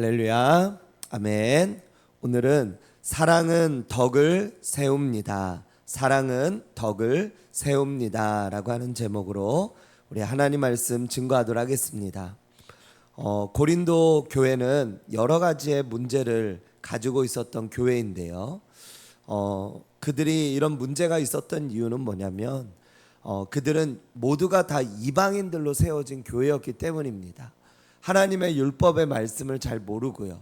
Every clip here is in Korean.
할렐루야, 아멘. 오늘은 사랑은 덕을 세웁니다. 사랑은 덕을 세웁니다 라고 하는 제목으로 우리 하나님 말씀 증거하도록 하겠습니다. 고린도 교회는 여러 가지의 문제를 가지고 있었던 교회인데요. 그들이 이런 문제가 있었던 이유는 뭐냐면 그들은 모두가 다 이방인들로 세워진 교회였기 때문입니다. 하나님의 율법의 말씀을 잘 모르고요.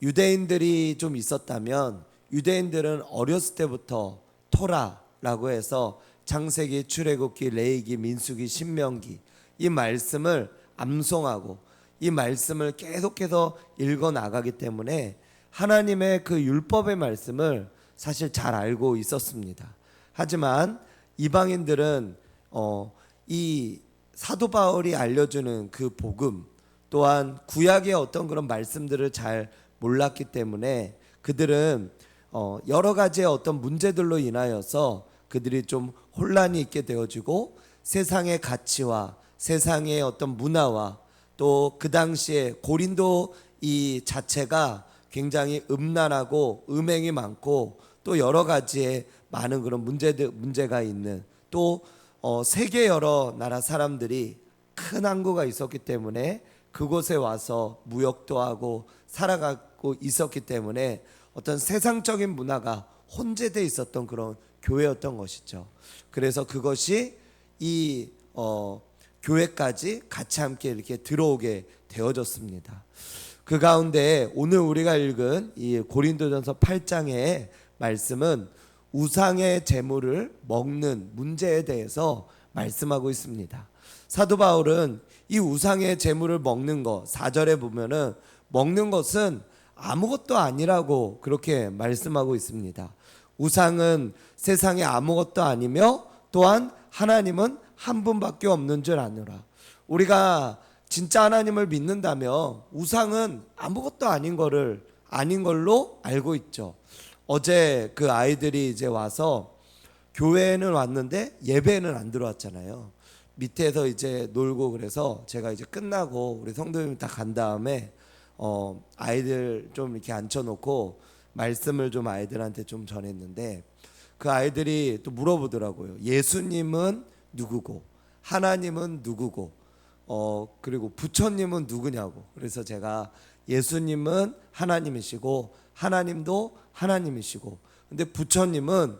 유대인들이 좀 있었다면 유대인들은 어렸을 때부터 토라라고 해서 창세기, 출애굽기, 레위기, 민수기, 신명기 이 말씀을 암송하고 이 말씀을 계속해서 읽어 나가기 때문에 하나님의 그 율법의 말씀을 사실 잘 알고 있었습니다. 하지만 이방인들은 이 사도 바울이 알려주는 그 복음 또한 구약의 어떤 그런 말씀들을 잘 몰랐기 때문에 그들은 여러 가지의 어떤 문제들로 인하여서 그들이 좀 혼란이 있게 되어지고 세상의 가치와 세상의 어떤 문화와 또 그 당시에 고린도 이 자체가 굉장히 음란하고 음행이 많고 또 여러 가지의 많은 그런 문제가 있는 또 세계 여러 나라 사람들이 큰 항구가 있었기 때문에 그곳에 와서 무역도 하고 살아가고 있었기 때문에 어떤 세상적인 문화가 혼재되어 있었던 그런 교회였던 것이죠. 그래서 그것이 이 교회까지 같이 함께 이렇게 들어오게 되어졌습니다. 그 가운데 오늘 우리가 읽은 이 고린도전서 8장의 말씀은 우상의 재물을 먹는 문제에 대해서 말씀하고 있습니다. 사도 바울은 이 우상의 재물을 먹는 것 4절에 보면은 먹는 것은 아무것도 아니라고 그렇게 말씀하고 있습니다. 우상은 세상에 아무것도 아니며 또한 하나님은 한 분밖에 없는 줄 아노라. 우리가 진짜 하나님을 믿는다면 우상은 아무것도 아닌 걸로 알고 있죠. 어제 그 아이들이 이제 와서 교회는 왔는데 예배는 안 들어왔잖아요. 밑에서 이제 놀고 그래서 제가 이제 끝나고 우리 성도님 다 간 다음에 아이들 좀 이렇게 앉혀놓고 말씀을 좀 아이들한테 좀 전했는데 그 아이들이 또 물어보더라고요. 예수님은 누구고 하나님은 누구고 그리고 부처님은 누구냐고. 그래서 제가 예수님은 하나님이시고 하나님도 하나님이시고 근데 부처님은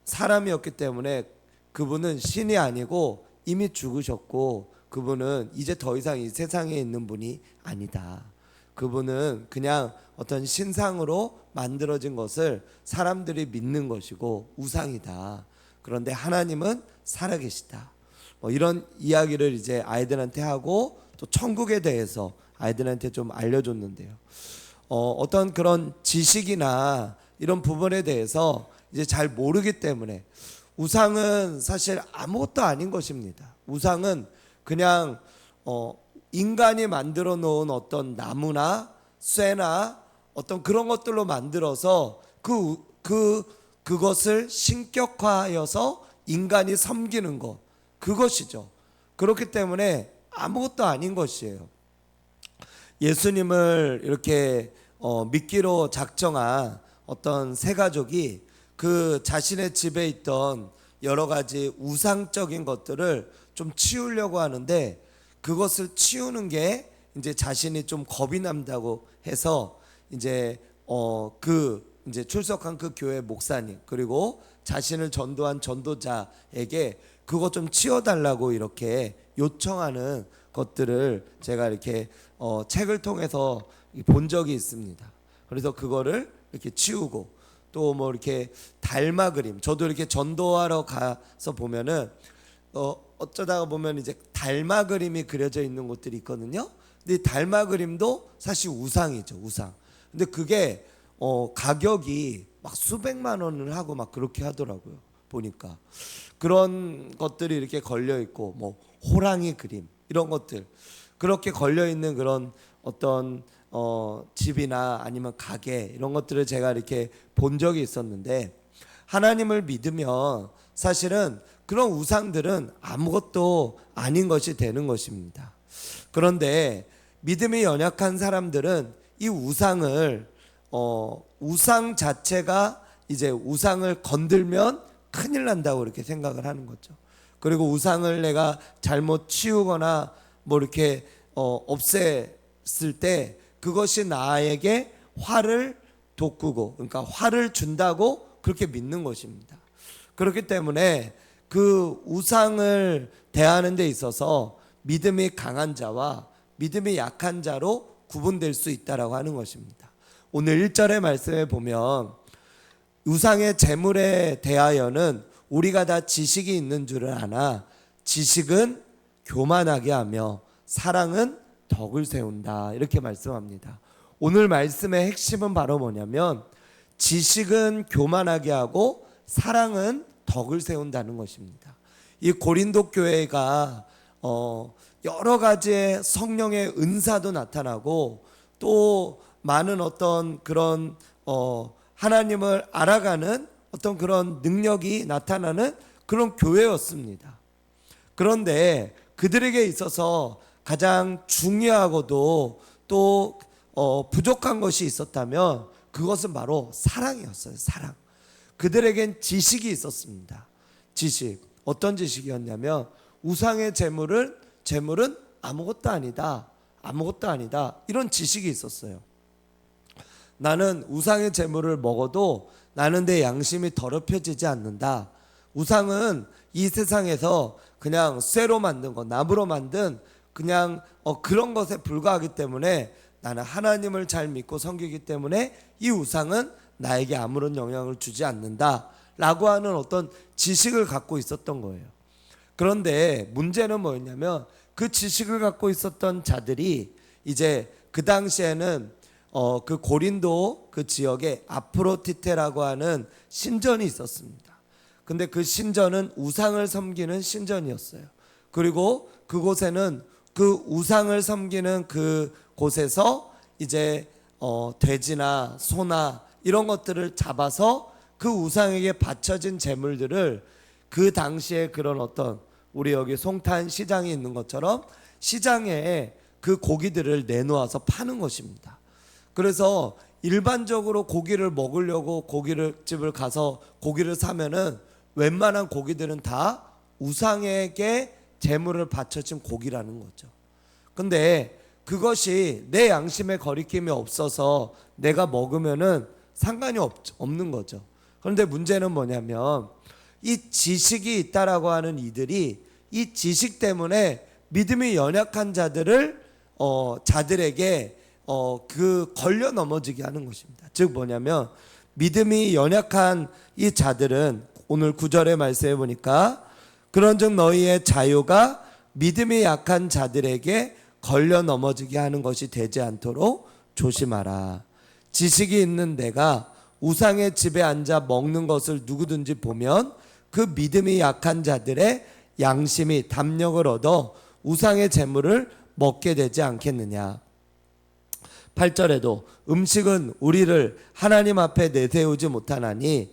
사람이었기 때문에 그분은 신이 아니고 이미 죽으셨고 그분은 이제 더 이상 이 세상에 있는 분이 아니다. 그분은 그냥 어떤 신상으로 만들어진 것을 사람들이 믿는 것이고 우상이다. 그런데 하나님은 살아계시다. 이런 이야기를 이제 아이들한테 하고 또 천국에 대해서 아이들한테 좀 알려줬는데요. 어떤 그런 지식이나 이런 부분에 대해서 이제 잘 모르기 때문에 우상은 사실 아무것도 아닌 것입니다. 우상은 그냥 인간이 만들어 놓은 어떤 나무나 쇠나 어떤 그런 것들로 만들어서 그것을 신격화하여서 인간이 섬기는 것 그것이죠. 그렇기 때문에 아무것도 아닌 것이에요. 예수님을 이렇게 믿기로 작정한 어떤 세 가족이 그 자신의 집에 있던 여러 가지 우상적인 것들을 좀 치우려고 하는데 그것을 치우는 게 이제 자신이 좀 겁이 난다고 해서 이제 이제 출석한 그 교회 목사님 그리고 자신을 전도한 전도자에게 그것 좀 치워달라고 이렇게 요청하는 것들을 제가 이렇게 책을 통해서 본 적이 있습니다. 그래서 그거를 이렇게 치우고 또 뭐 이렇게 달마 그림 저도 이렇게 전도하러 가서 보면은 어쩌다가 보면 이제 달마 그림이 그려져 있는 곳들이 있거든요. 근데 달마 그림도 사실 우상이죠, 우상. 근데 그게 가격이 막 수백만 원을 하고 막 그렇게 하더라고요. 보니까 그런 것들이 이렇게 걸려 있고 뭐 호랑이 그림 이런 것들 그렇게 걸려 있는 그런 어떤 집이나 아니면 가게 이런 것들을 제가 이렇게 본 적이 있었는데 하나님을 믿으면 사실은 그런 우상들은 아무것도 아닌 것이 되는 것입니다. 그런데 믿음이 연약한 사람들은 이 우상을 우상 자체가 이제 우상을 건들면 큰일 난다고 이렇게 생각을 하는 거죠. 그리고 우상을 내가 잘못 치우거나 뭐 이렇게 없앴을 때 그것이 나에게 화를 돋구고, 그러니까 화를 준다고 그렇게 믿는 것입니다. 그렇기 때문에 그 우상을 대하는 데 있어서 믿음이 강한 자와 믿음이 약한 자로 구분될 수 있다라고 하는 것입니다. 오늘 1절의 말씀에 보면 우상의 재물에 대하여는 우리가 다 지식이 있는 줄을 아나 지식은 교만하게 하며 사랑은 덕을 세운다, 이렇게 말씀합니다. 오늘 말씀의 핵심은 바로 뭐냐면 지식은 교만하게 하고 사랑은 덕을 세운다는 것입니다. 이 고린도 교회가 여러 가지의 성령의 은사도 나타나고 또 많은 어떤 그런 하나님을 알아가는 어떤 그런 능력이 나타나는 그런 교회였습니다. 그런데 그들에게 있어서 가장 중요하고도 또 부족한 것이 있었다면 그것은 바로 사랑이었어요. 사랑. 그들에겐 지식이 있었습니다. 지식. 어떤 지식이었냐면 우상의 재물은 아무것도 아니다. 아무것도 아니다. 이런 지식이 있었어요. 나는 우상의 재물을 먹어도 나는 내 양심이 더럽혀지지 않는다. 우상은 이 세상에서 그냥 쇠로 만든 거, 나무로 만든 그냥 그런 것에 불과하기 때문에 나는 하나님을 잘 믿고 섬기기 때문에 이 우상은 나에게 아무런 영향을 주지 않는다 라고 하는 어떤 지식을 갖고 있었던 거예요. 그런데 문제는 뭐였냐면 그 지식을 갖고 있었던 자들이 이제 그 당시에는 그 고린도 그 지역에 아프로디테라고 하는 신전이 있었습니다. 근데 그 신전은 우상을 섬기는 신전이었어요. 그리고 그곳에는 그 우상을 섬기는 그 곳에서 이제 돼지나 소나 이런 것들을 잡아서 그 우상에게 바쳐진 제물들을 그 당시에 그런 어떤 우리 여기 송탄 시장이 있는 것처럼 시장에 그 고기들을 내놓아서 파는 것입니다. 그래서 일반적으로 고기를 먹으려고 고기집을 가서 고기를 사면은 웬만한 고기들은 다 우상에게 제물을 바쳐진 고기라는 거죠. 근데 그것이 내 양심에 거리낌이 없어서 내가 먹으면은 상관이 없는 거죠. 그런데 문제는 뭐냐면 이 지식이 있다라고 하는 이들이 이 지식 때문에 믿음이 연약한 자들에게 걸려 넘어지게 하는 것입니다. 즉 뭐냐면 믿음이 연약한 이 자들은 오늘 9절의 말씀에 보니까 그런즉 너희의 자유가 믿음이 약한 자들에게 걸려 넘어지게 하는 것이 되지 않도록 조심하라. 지식이 있는 내가 우상의 집에 앉아 먹는 것을 누구든지 보면 그 믿음이 약한 자들의 양심이 담력을 얻어 우상의 재물을 먹게 되지 않겠느냐. 8절에도 음식은 우리를 하나님 앞에 내세우지 못하나니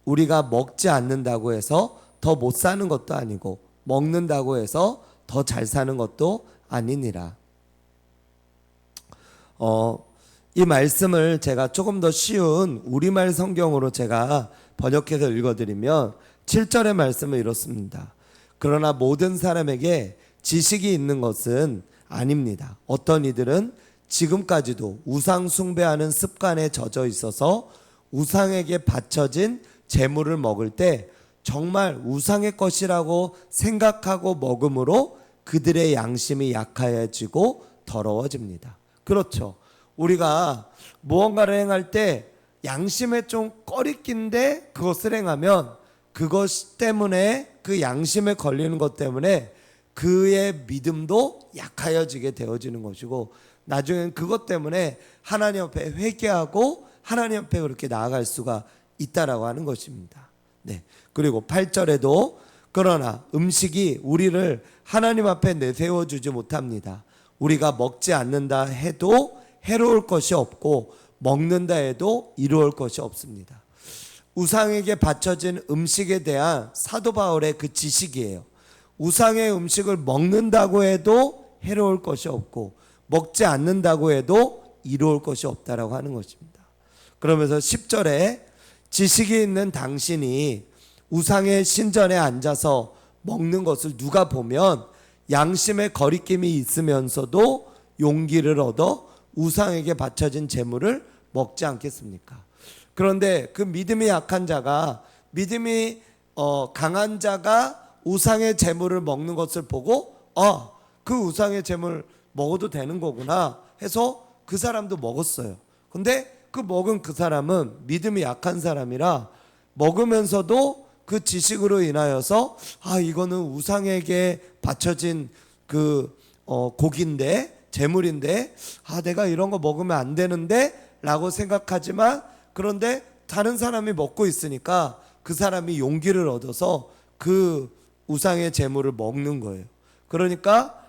우리가 먹지 않는다고 해서 더 못 사는 것도 아니고 먹는다고 해서 더 잘 사는 것도 아니니라. 이 말씀을 제가 조금 더 쉬운 우리말 성경으로 제가 번역해서 읽어드리면 7절의 말씀은 이렇습니다. 그러나 모든 사람에게 지식이 있는 것은 아닙니다. 어떤 이들은 지금까지도 우상 숭배하는 습관에 젖어 있어서 우상에게 바쳐진 제물을 먹을 때 정말 우상의 것이라고 생각하고 먹음으로 그들의 양심이 약해지고 더러워집니다. 그렇죠. 우리가 무언가를 행할 때 양심에 좀 꺼리낀데 그것을 행하면 그것 때문에 그 양심에 걸리는 것 때문에 그의 믿음도 약해지게 되어지는 것이고 나중엔 그것 때문에 하나님 앞에 회개하고 하나님 앞에 그렇게 나아갈 수가 있다라고 하는 것입니다. 네. 그리고 8절에도 그러나 음식이 우리를 하나님 앞에 내세워 주지 못합니다. 우리가 먹지 않는다 해도 해로울 것이 없고 먹는다 해도 이로울 것이 없습니다. 우상에게 바쳐진 음식에 대한 사도 바울의 그 지식이에요. 우상의 음식을 먹는다고 해도 해로울 것이 없고 먹지 않는다고 해도 이루올 것이 없다라고 하는 것입니다. 그러면서 10절에 지식이 있는 당신이 우상의 신전에 앉아서 먹는 것을 누가 보면 양심의 거리낌이 있으면서도 용기를 얻어 우상에게 바쳐진 제물을 먹지 않겠습니까? 그런데 그 믿음이 약한 자가, 믿음이 강한 자가 우상의 제물을 먹는 것을 보고 그 우상의 제물 먹어도 되는 거구나 해서 그 사람도 먹었어요. 근데 그 먹은 그 사람은 믿음이 약한 사람이라 먹으면서도 그 지식으로 인하여서 이거는 우상에게 바쳐진 그 고기인데, 제물인데 내가 이런 거 먹으면 안 되는데 라고 생각하지만, 그런데 다른 사람이 먹고 있으니까 그 사람이 용기를 얻어서 그 우상의 제물을 먹는 거예요. 그러니까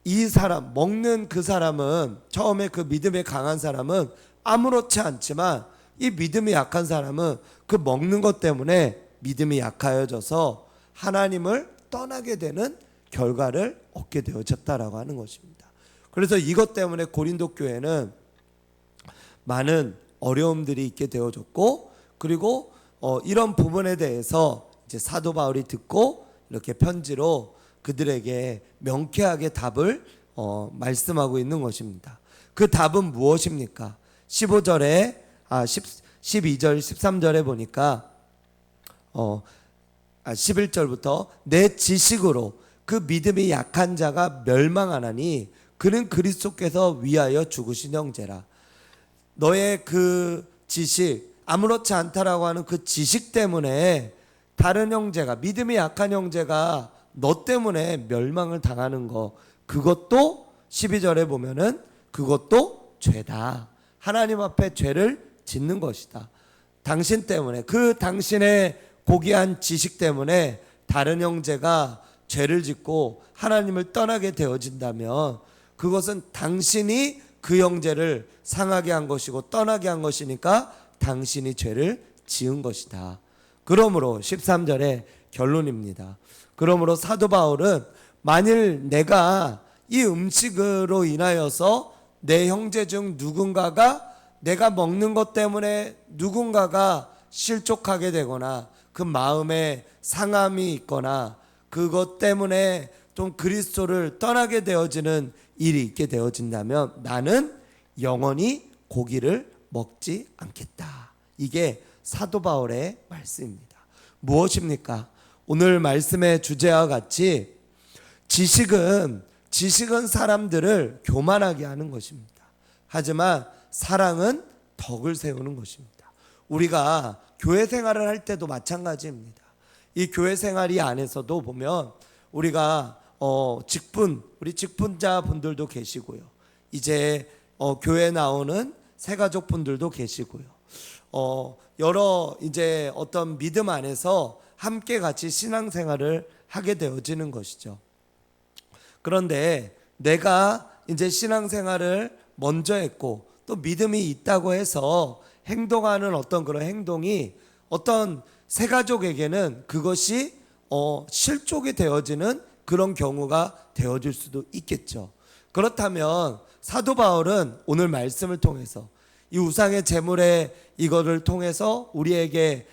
이 사람, 먹는 그 사람은, 처음에 그 믿음이 강한 사람은 아무렇지 않지만 이 믿음이 약한 사람은 그 먹는 것 때문에 믿음이 약해져서 하나님을 떠나게 되는 결과를 얻게 되어졌다라고 하는 것입니다. 그래서 이것 때문에 고린도 교회는 많은 어려움들이 있게 되어졌고, 그리고 이런 부분에 대해서 이제 사도 바울이 듣고 이렇게 편지로 그들에게 명쾌하게 답을 말씀하고 있는 것입니다. 그 답은 무엇입니까? 12절 13절에 보니까 11절부터 내 지식으로 그 믿음이 약한 자가 멸망하나니 그는 그리스도께서 위하여 죽으신 형제라. 너의 그 지식, 아무렇지 않다라고 하는 그 지식 때문에 다른 형제가, 믿음이 약한 형제가 너 때문에 멸망을 당하는 거, 그것도 12절에 보면은 그것도 죄다. 하나님 앞에 죄를 짓는 것이다. 당신 때문에, 그 당신의 고귀한 지식 때문에 다른 형제가 죄를 짓고 하나님을 떠나게 되어진다면 그것은 당신이 그 형제를 상하게 한 것이고 떠나게 한 것이니까 당신이 죄를 지은 것이다. 그러므로 13절의 결론입니다. 그러므로 사도 바울은 만일 내가 이 음식으로 인하여서 내 형제 중 누군가가, 내가 먹는 것 때문에 누군가가 실족하게 되거나 그 마음에 상함이 있거나 그것 때문에 좀 그리스도를 떠나게 되어지는 일이 있게 되어진다면 나는 영원히 고기를 먹지 않겠다. 이게 사도 바울의 말씀입니다. 무엇입니까? 오늘 말씀의 주제와 같이 지식은 사람들을 교만하게 하는 것입니다. 하지만 사랑은 덕을 세우는 것입니다. 우리가 교회 생활을 할 때도 마찬가지입니다. 이 교회 생활이 안에서도 보면 우리가 우리 직분자 분들도 계시고요. 이제 교회 나오는 새가족 분들도 계시고요. 여러 이제 어떤 믿음 안에서 함께 같이 신앙생활을 하게 되어지는 것이죠. 그런데 내가 이제 신앙생활을 먼저 했고 또 믿음이 있다고 해서 행동하는 어떤 그런 행동이 어떤 새가족에게는 그것이 실족이 되어지는 그런 경우가 되어질 수도 있겠죠. 그렇다면 사도 바울은 오늘 말씀을 통해서 이 우상의 제물의 이거를 통해서 우리에게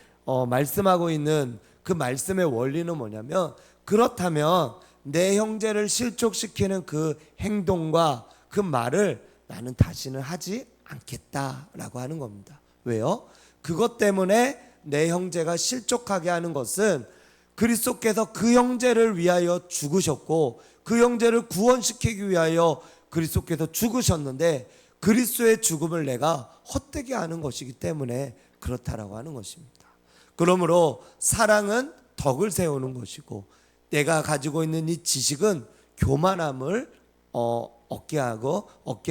말씀하고 있는 그 말씀의 원리는 뭐냐면, 그렇다면 내 형제를 실족시키는 그 행동과 그 말을 나는 다시는 하지 않겠다라고 하는 겁니다. 왜요? 그것 때문에 내 형제가 실족하게 하는 것은 그리스도께서 그 형제를 위하여 죽으셨고 그 형제를 구원시키기 위하여 그리스도께서 죽으셨는데 그리스도의 죽음을 내가 헛되게 하는 것이기 때문에 그렇다라고 하는 것입니다. 그러므로 사랑은 덕을 세우는 것이고 내가 가지고 있는 이 지식은 교만함을 얻게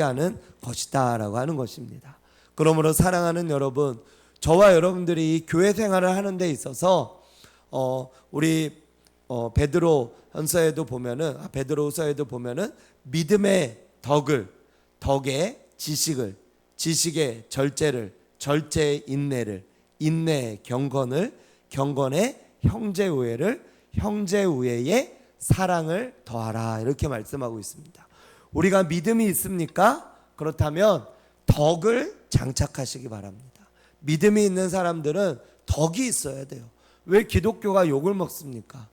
하는 것이다라고 하는 것입니다. 그러므로 사랑하는 여러분, 저와 여러분들이 교회 생활을 하는 데 있어서 우리 베드로후서에도 보면은 믿음의 덕의 지식의 절제를, 절제의 인내를, 인내의 경건을, 경건의 형제우애를, 형제우애의 사랑을 더하라, 이렇게 말씀하고 있습니다. 우리가 믿음이 있습니까? 그렇다면 덕을 장착하시기 바랍니다. 믿음이 있는 사람들은 덕이 있어야 돼요. 왜 기독교가 욕을 먹습니까?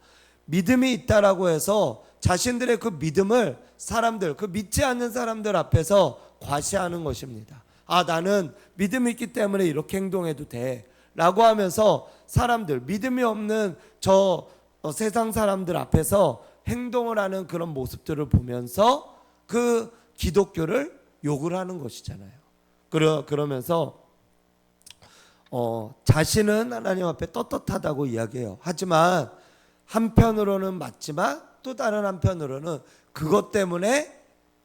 믿음이 있다라고 해서 자신들의 그 믿음을 사람들, 그 믿지 않는 사람들 앞에서 과시하는 것입니다. 아, 나는 믿음이 있기 때문에 이렇게 행동해도 돼 라고 하면서 사람들, 믿음이 없는 저 세상 사람들 앞에서 행동을 하는 그런 모습들을 보면서 그 기독교를 욕을 하는 것이잖아요. 그러면서 자신은 하나님 앞에 떳떳하다고 이야기해요. 하지만 한편으로는 맞지만 또 다른 한편으로는 그것 때문에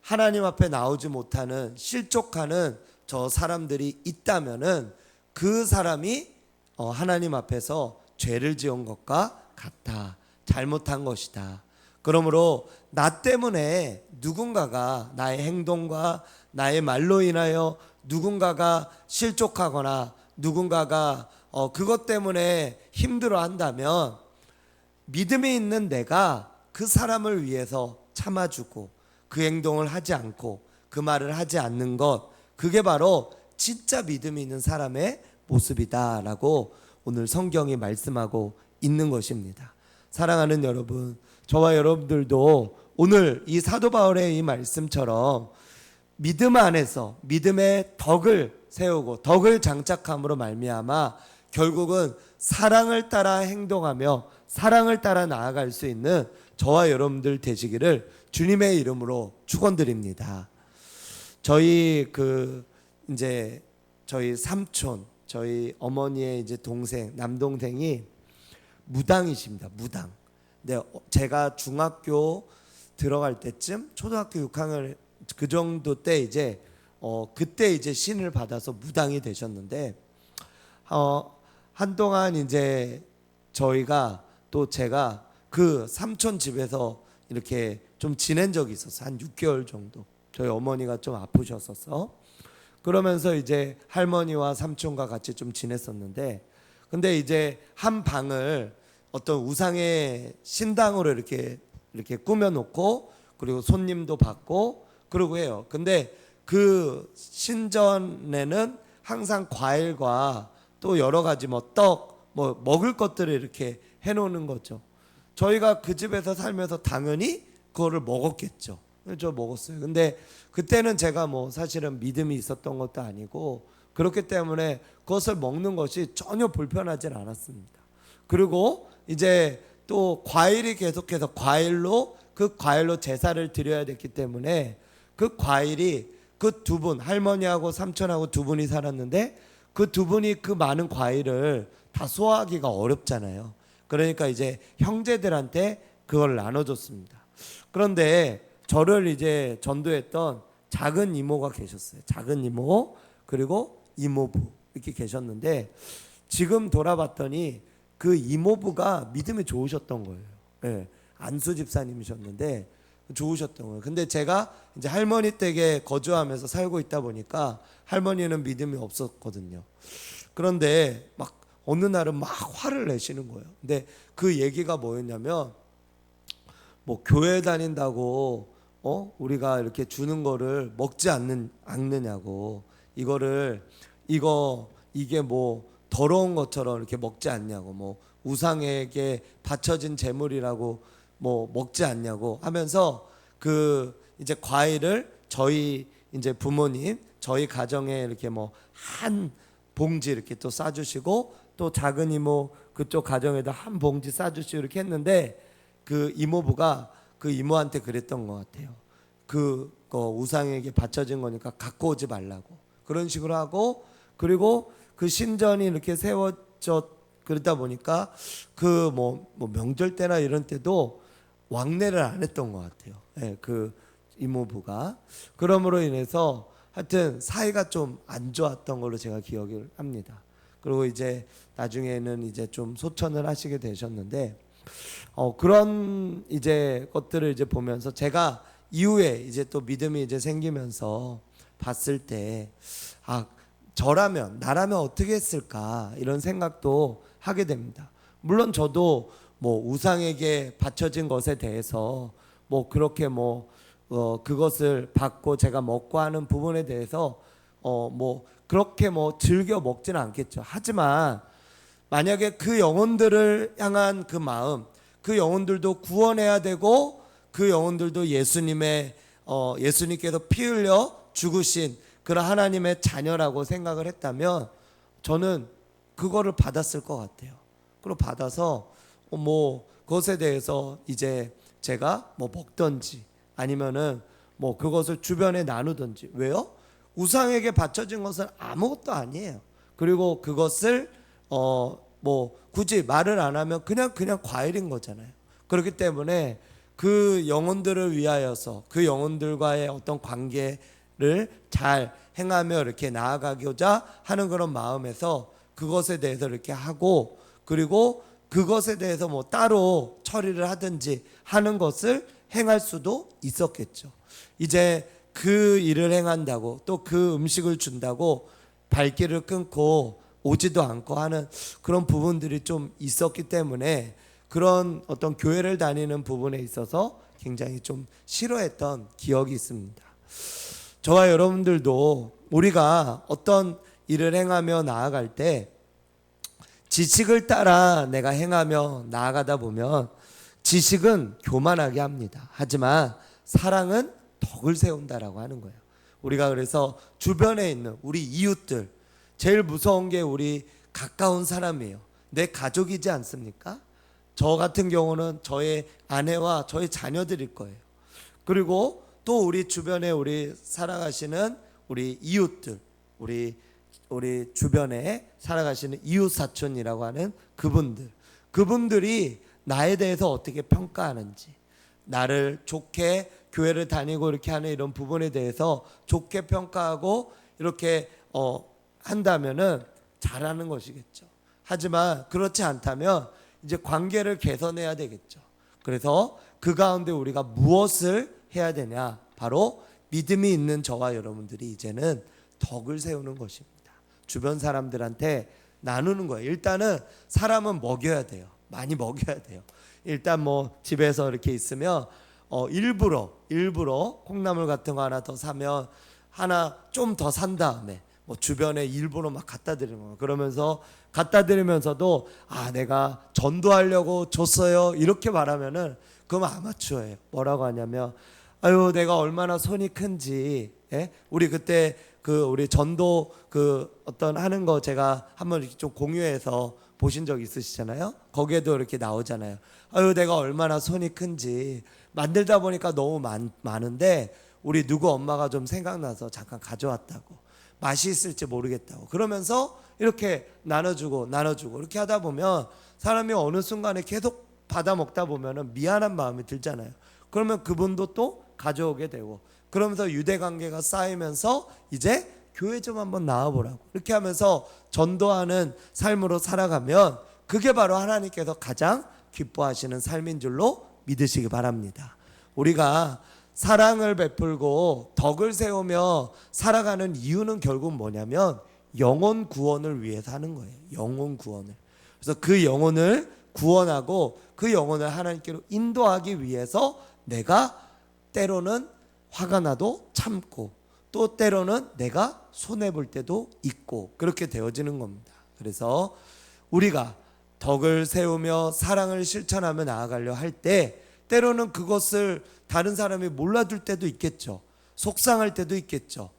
하나님 앞에 나오지 못하는 실족하는 저 사람들이 있다면은 그 사람이 하나님 앞에서 죄를 지은 것과 같다. 잘못한 것이다. 그러므로 나 때문에 누군가가 나의 행동과 나의 말로 인하여 누군가가 실족하거나 누군가가 그것 때문에 힘들어한다면 믿음이 있는 내가 그 사람을 위해서 참아주고 그 행동을 하지 않고 그 말을 하지 않는 것, 그게 바로 진짜 믿음이 있는 사람의 모습이다라고 오늘 성경이 말씀하고 있는 것입니다. 사랑하는 여러분, 저와 여러분들도 오늘 이 사도 바울의 이 말씀처럼 믿음 안에서 믿음의 덕을 세우고 덕을 장착함으로 말미암아 결국은 사랑을 따라 행동하며 사랑을 따라 나아갈 수 있는 저와 여러분들 되시기를 주님의 이름으로 축원드립니다. 저희 저희 삼촌, 저희 어머니의 이제 동생, 남동생이 무당이십니다. 무당. 근데 제가 중학교 들어갈 때쯤 초등학교 6학년 그 정도 때 이제 그때 이제 신을 받아서 무당이 되셨는데 한동안 이제 저희가 또 제가 그 삼촌 집에서 이렇게 좀 지낸 적이 있었어요. 한 6개월 정도. 저희 어머니가 좀 아프셨어서 그러면서 이제 할머니와 삼촌과 같이 좀 지냈었는데, 근데 이제 한 방을 어떤 우상의 신당으로 이렇게 꾸며놓고 그리고 손님도 받고 그러고 해요. 근데 그 신전에는 항상 과일과 또 여러 가지 먹을 것들을 이렇게 해놓는 거죠. 저희가 그 집에서 살면서 당연히 그거를 먹었겠죠. 저 먹었어요. 근데 그때는 제가 사실은 믿음이 있었던 것도 아니고 그렇기 때문에 그것을 먹는 것이 전혀 불편하진 않았습니다. 그리고 이제 또 과일이 계속해서 그 과일로 제사를 드려야 됐기 때문에 그 과일이 그 두 분, 할머니하고 삼촌하고 두 분이 살았는데 그 두 분이 그 많은 과일을 다 소화하기가 어렵잖아요. 그러니까 이제 형제들한테 그걸 나눠줬습니다. 그런데 저를 이제 전도했던 작은 이모가 계셨어요. 작은 이모, 그리고 이모부 이렇게 계셨는데 지금 돌아봤더니 그 이모부가 믿음이 좋으셨던 거예요. 네, 안수 집사님이셨는데 좋으셨던 거예요. 근데 제가 이제 할머니 댁에 거주하면서 살고 있다 보니까 할머니는 믿음이 없었거든요. 그런데 막 어느 날은 막 화를 내시는 거예요. 근데 그 얘기가 뭐였냐면 교회 다닌다고 우리가 이렇게 주는 거를 먹지 않느냐고, 이게 더러운 것처럼 이렇게 먹지 않냐고, 우상에게 바쳐진 제물이라고 먹지 않냐고 하면서 그 이제 과일을 저희 이제 부모님 저희 가정에 이렇게 한 봉지 이렇게 또 싸주시고 또 작은 이모 그쪽 가정에다 한 봉지 싸주시고 이렇게 했는데 그 이모부가 그 이모한테 그랬던 것 같아요. 그거 우상에게 바쳐진 거니까 갖고 오지 말라고 그런 식으로 하고, 그리고 그 신전이 이렇게 세워져 그러다 보니까 그 명절 때나 이런 때도 왕래를 안 했던 것 같아요. 네, 그 이모부가. 그러므로 인해서 하여튼 사이가 좀 안 좋았던 걸로 제가 기억을 합니다. 그리고 이제 나중에는 이제 좀 소천을 하시게 되셨는데 그런 이제 것들을 이제 보면서 제가 이후에 이제 또 믿음이 이제 생기면서 봤을 때 나라면 어떻게 했을까 이런 생각도 하게 됩니다. 물론 저도 우상에게 바쳐진 것에 대해서 그렇게 그것을 받고 제가 먹고 하는 부분에 대해서 뭐 그렇게 뭐 즐겨 먹지는 않겠죠. 하지만 만약에 그 영혼들을 향한 그 마음, 그 영혼들도 구원해야 되고 그 영혼들도 예수님께서 피 흘려 죽으신 그런 하나님의 자녀라고 생각을 했다면 저는 그거를 받았을 것 같아요. 그걸 받아서 뭐 그것에 대해서 이제 제가 뭐 먹든지 아니면은 뭐 그것을 주변에 나누든지. 왜요? 우상에게 바쳐진 것은 아무것도 아니에요. 그리고 그것을 뭐 굳이 말을 안 하면 그냥 과일인 거잖아요. 그렇기 때문에 그 영혼들을 위하여서 그 영혼들과의 어떤 관계를 잘 행하며 이렇게 나아가고자 하는 그런 마음에서 그것에 대해서 이렇게 하고, 그리고 그것에 대해서 뭐 따로 처리를 하든지 하는 것을 행할 수도 있었겠죠. 이제 그 일을 행한다고 또 그 음식을 준다고 발길을 끊고 오지도 않고 하는 그런 부분들이 좀 있었기 때문에 그런 어떤 교회를 다니는 부분에 있어서 굉장히 좀 싫어했던 기억이 있습니다. 저와 여러분들도 우리가 어떤 일을 행하며 나아갈 때 지식을 따라 내가 행하며 나아가다 보면 지식은 교만하게 합니다. 하지만 사랑은 덕을 세운다라고 하는 거예요. 우리가 그래서 주변에 있는 우리 이웃들, 제일 무서운 게 우리 가까운 사람이에요. 내 가족이지 않습니까? 저 같은 경우는 저의 아내와 저의 자녀들일 거예요. 그리고 또 우리 주변에 우리 살아가시는 우리 이웃들, 우리 주변에 살아가시는 이웃 사촌이라고 하는 그분들이 나에 대해서 어떻게 평가하는지, 나를 좋게 교회를 다니고 이렇게 하는 이런 부분에 대해서 좋게 평가하고 이렇게 한다면은 잘하는 것이겠죠. 하지만 그렇지 않다면 이제 관계를 개선해야 되겠죠. 그래서 그 가운데 우리가 무엇을 해야 되냐? 바로 믿음이 있는 저와 여러분들이 이제는 덕을 세우는 것입니다. 주변 사람들한테 나누는 거예요. 일단은 사람은 먹여야 돼요. 많이 먹여야 돼요. 일단 뭐 집에서 이렇게 있으면 일부러 콩나물 같은 거 하나 더 사면 하나 좀 더 산 다음에 뭐 주변에 일부러 막 갖다 드리는 거예요. 그러면서 갖다 드리면서도 내가 전도하려고 줬어요 이렇게 말하면은 그건 아마추어예요. 뭐라고 하냐면 아유 내가 얼마나 손이 큰지. 우리 그때 우리 전도 어떤 하는 거 제가 한번 이렇게 좀 공유해서 보신 적 있으시잖아요. 거기에도 이렇게 나오잖아요. 아유 내가 얼마나 손이 큰지. 만들다 보니까 너무 많은데 우리 누구 엄마가 좀 생각나서 잠깐 가져왔다고, 맛이 있을지 모르겠다고 그러면서 이렇게 나눠주고 이렇게 하다 보면 사람이 어느 순간에 계속 받아 먹다 보면은 미안한 마음이 들잖아요. 그러면 그분도 또 가져오게 되고, 그러면서 유대관계가 쌓이면서 이제 교회 좀 한번 나와보라고 이렇게 하면서 전도하는 삶으로 살아가면 그게 바로 하나님께서 가장 기뻐하시는 삶인 줄로 믿으시기 바랍니다. 우리가 사랑을 베풀고 덕을 세우며 살아가는 이유는 결국 뭐냐면 영혼 구원을 위해서 하는 거예요. 영혼 구원을. 그래서 그 영혼을 구원하고 그 영혼을 하나님께로 인도하기 위해서 내가 때로는 화가 나도 참고 또 때로는 내가 손해볼 때도 있고 그렇게 되어지는 겁니다. 그래서 우리가 덕을 세우며 사랑을 실천하며 나아가려 할 때 때로는 그것을 다른 사람이 몰라줄 때도 있겠죠. 속상할 때도 있겠죠.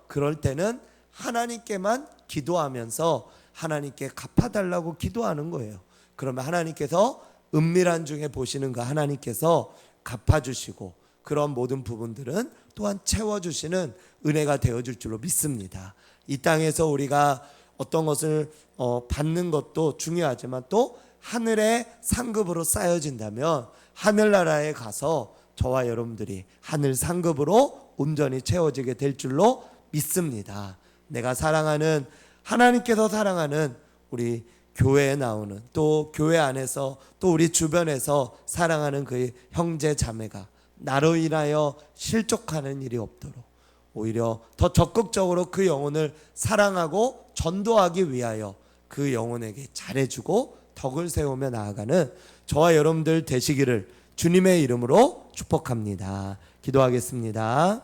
그럴 때는 하나님께만 기도하면서 하나님께 갚아달라고 기도하는 거예요. 그러면 하나님께서 은밀한 중에 보시는 그 하나님께서 갚아주시고 그런 모든 부분들은 또한 채워주시는 은혜가 되어줄 줄로 믿습니다. 이 땅에서 우리가 어떤 것을 받는 것도 중요하지만 또 하늘의 상급으로 쌓여진다면 하늘나라에 가서 저와 여러분들이 하늘 상급으로 온전히 채워지게 될 줄로 믿습니다. 내가 사랑하는 하나님께서 사랑하는 우리 교회에 나오는 또 교회 안에서 또 우리 주변에서 사랑하는 그 형제 자매가 나로 인하여 실족하는 일이 없도록 오히려 더 적극적으로 그 영혼을 사랑하고 전도하기 위하여 그 영혼에게 잘해주고 덕을 세우며 나아가는 저와 여러분들 되시기를 주님의 이름으로 축복합니다. 기도하겠습니다.